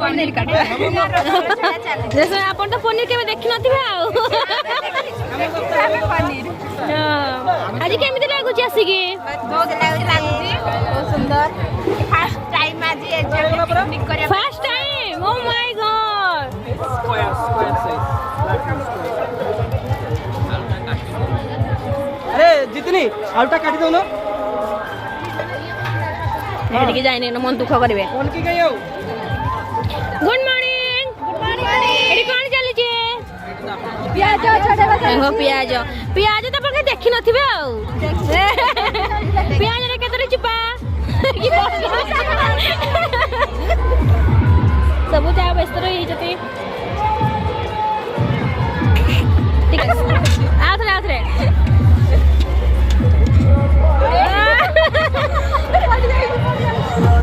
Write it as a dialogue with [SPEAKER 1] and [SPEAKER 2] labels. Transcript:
[SPEAKER 1] पनीर काट जैसे आपन तो पनीर के देखि नथिबे आ पनीर आज केमिति लागुची आसीकी
[SPEAKER 2] बहुत लागुची बहुत सुंदर फर्स्ट टाइम आज पिकनिक करे
[SPEAKER 1] first time oh my God
[SPEAKER 3] अरे जितनी आलूटा काटी दो ना
[SPEAKER 1] एडिके जाइने न मन दुख करबे
[SPEAKER 3] कौन की गई हो
[SPEAKER 1] गुड मॉर्निंग एडी कोन चली जे
[SPEAKER 2] प्याज छोटे बच्चा
[SPEAKER 1] एगो प्याज प्याज तो पके देखि नथिबे आ प्याज रे केतरे चिपा सब जा व्यस्त रही जति ठीक है आथरे